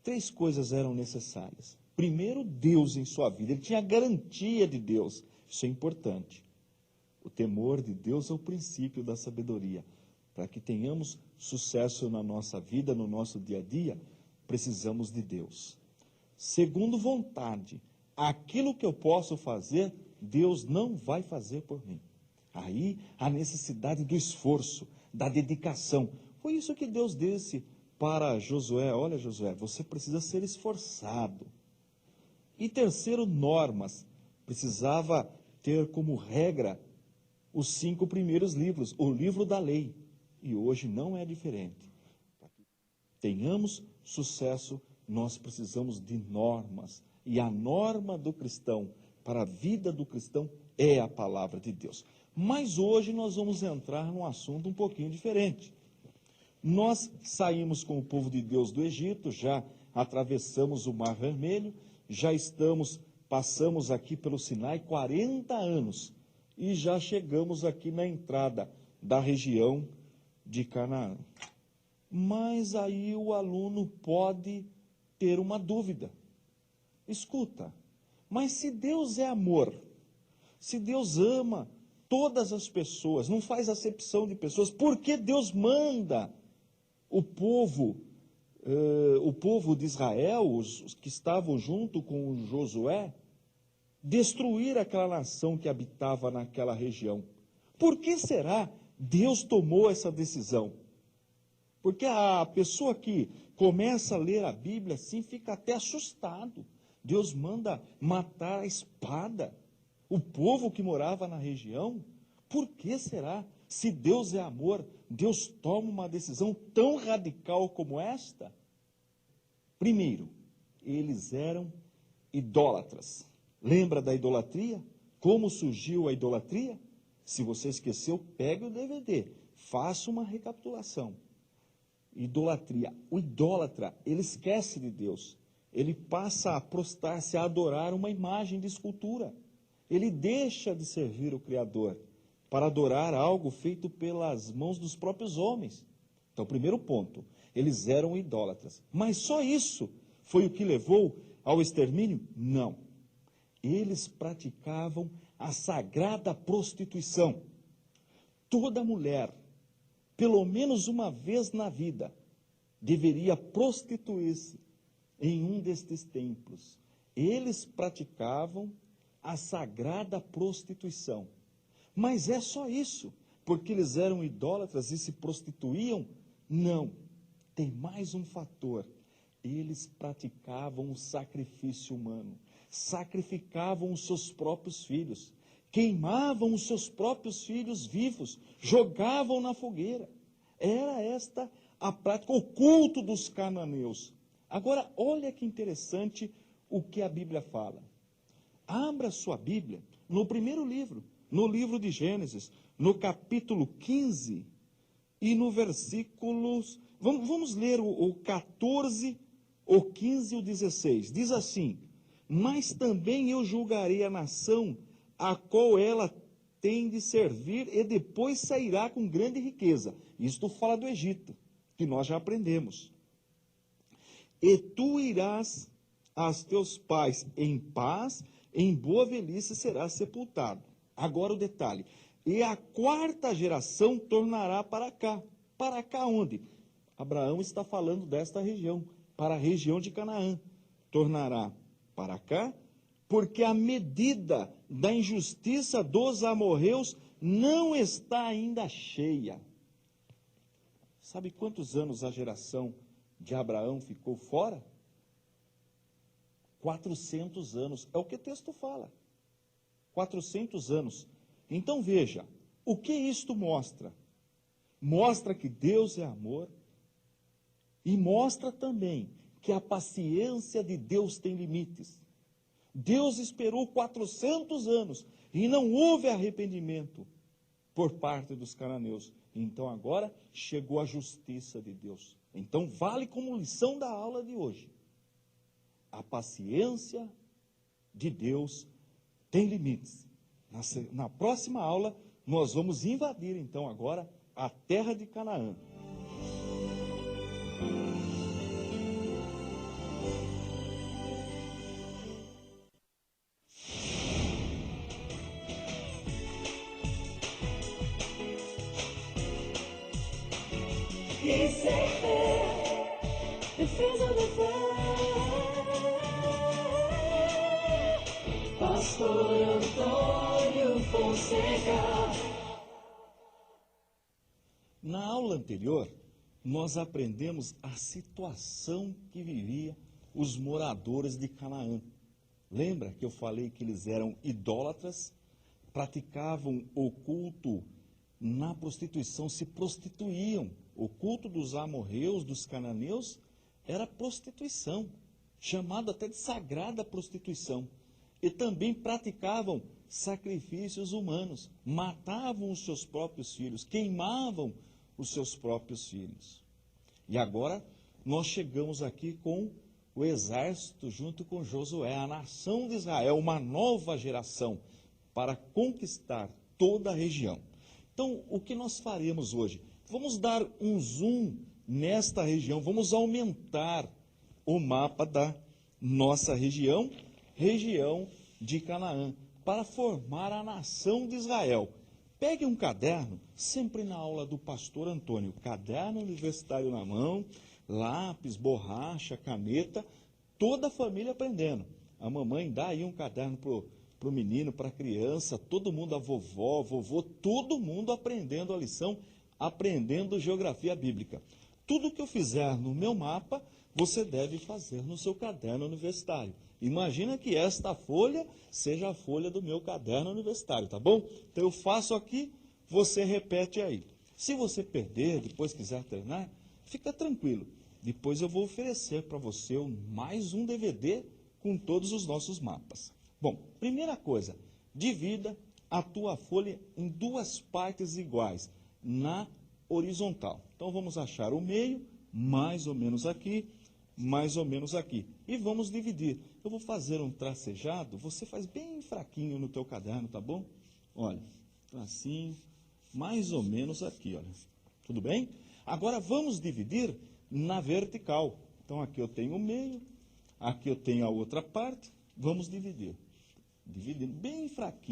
3 coisas eram necessárias. Primeiro, Deus em sua vida. Ele tinha a garantia de Deus. Isso é importante. O temor de Deus é o princípio da sabedoria. Para que tenhamos sucesso na nossa vida, no nosso dia a dia, precisamos de Deus. Segundo, vontade. Aquilo que eu posso fazer, Deus não vai fazer por mim. Aí, a necessidade do esforço, da dedicação. Foi isso que Deus disse para Josué. Olha, Josué, você precisa ser esforçado. E terceiro, normas. Precisava ter como regra os 5 primeiros livros, o livro da lei. E hoje não é diferente. Para que tenhamos sucesso, nós precisamos de normas. E a norma do cristão, para a vida do cristão, é a palavra de Deus. Mas hoje nós vamos entrar num assunto um pouquinho diferente. Nós saímos com o povo de Deus do Egito, já atravessamos o Mar Vermelho, já passamos aqui pelo Sinai 40 anos e já chegamos aqui na entrada da região de Canaã. Mas aí o aluno pode ter uma dúvida. Escuta, mas se Deus é amor, se Deus ama todas as pessoas, não faz acepção de pessoas, por que Deus manda o povo de Israel, os que estavam junto com Josué, destruir aquela nação que habitava naquela região? Por que será Deus tomou essa decisão? Porque a pessoa que começa a ler a Bíblia assim fica até assustado. Deus manda matar a espada o povo que morava na região. Por que será? Se Deus é amor, Deus toma uma decisão tão radical como esta? Primeiro, eles eram idólatras. Lembra da idolatria? Como surgiu a idolatria? Se você esqueceu, pegue o DVD, faça uma recapitulação. Idolatria. O idólatra, ele esquece de Deus. Ele passa a prostrar-se, a adorar uma imagem de escultura. Ele deixa de servir o Criador para adorar algo feito pelas mãos dos próprios homens. Então, primeiro ponto, eles eram idólatras. Mas só isso foi o que levou ao extermínio? Não. Eles praticavam a sagrada prostituição. Toda mulher, pelo menos uma vez na vida, deveria prostituir-se em um destes templos. Eles praticavam a sagrada prostituição. Mas é só isso, porque eles eram idólatras e se prostituíam? Não. Tem mais um fator. Eles praticavam o sacrifício humano. Sacrificavam os seus próprios filhos. Queimavam os seus próprios filhos vivos. Jogavam na fogueira. Era esta a prática, o culto dos cananeus. Agora, olha que interessante o que a Bíblia fala. Abra sua Bíblia no primeiro livro, no livro de Gênesis, no capítulo 15 e no versículos... Vamos ler o 14, o 15 e o 16. Diz assim: mas também eu julgarei a nação a qual ela tem de servir e depois sairá com grande riqueza. Isto fala do Egito, que nós já aprendemos. E tu irás aos teus pais em paz em boa velhice será sepultado. Agora o detalhe, e a quarta geração tornará para cá. Para cá onde? Abraão está falando desta região, para a região de Canaã. Tornará para cá, porque a medida da injustiça dos amorreus não está ainda cheia. Sabe quantos anos a geração de Abraão ficou fora? 400 anos, é o que o texto fala. 400 anos. Então veja, o que isto mostra? Mostra que Deus é amor e mostra também que a paciência de Deus tem limites. Deus esperou 400 anos e não houve arrependimento por parte dos cananeus. Então agora chegou a justiça de Deus. Então vale como lição da aula de hoje. A paciência de Deus tem limites. Na próxima aula, nós vamos invadir, então, agora, a terra de Canaã. Isso é fé, defesa da fé. Pastor Antônio Fonseca. Na aula anterior, nós aprendemos a situação que vivia os moradores de Canaã. Lembra que eu falei que eles eram idólatras, praticavam o culto na prostituição, se prostituíam. O culto dos amorreus, dos cananeus, era prostituição, chamada até de sagrada prostituição. E também praticavam sacrifícios humanos, matavam os seus próprios filhos, queimavam os seus próprios filhos. E agora nós chegamos aqui com o exército junto com Josué, a nação de Israel, uma nova geração para conquistar toda a região. Então, o que nós faremos hoje? Vamos dar um zoom nesta região, vamos aumentar o mapa da nossa região, região de Canaã, para formar a nação de Israel. Pegue um caderno, sempre na aula do pastor Antônio, caderno universitário na mão, lápis, borracha, caneta, toda a família aprendendo. A mamãe dá aí um caderno para o menino, para a criança, todo mundo, a vovó, vovô, todo mundo aprendendo a lição, aprendendo geografia bíblica. Tudo que eu fizer no meu mapa, você deve fazer no seu caderno universitário. Imagina que esta folha seja a folha do meu caderno universitário, tá bom? Então eu faço aqui, você repete aí. Se você perder, depois quiser treinar, fica tranquilo. Depois eu vou oferecer para você mais um DVD com todos os nossos mapas. Bom, primeira coisa, divida a tua folha em duas partes iguais, na horizontal. Então vamos achar o meio, mais ou menos aqui, mais ou menos aqui. E vamos dividir. Eu vou fazer um tracejado, você faz bem fraquinho no teu caderno, tá bom? Olha, tracinho, mais ou menos aqui, olha. Tudo bem? Agora vamos dividir na vertical. Então aqui eu tenho o meio, aqui eu tenho a outra parte, vamos dividir. Dividindo bem fraquinho.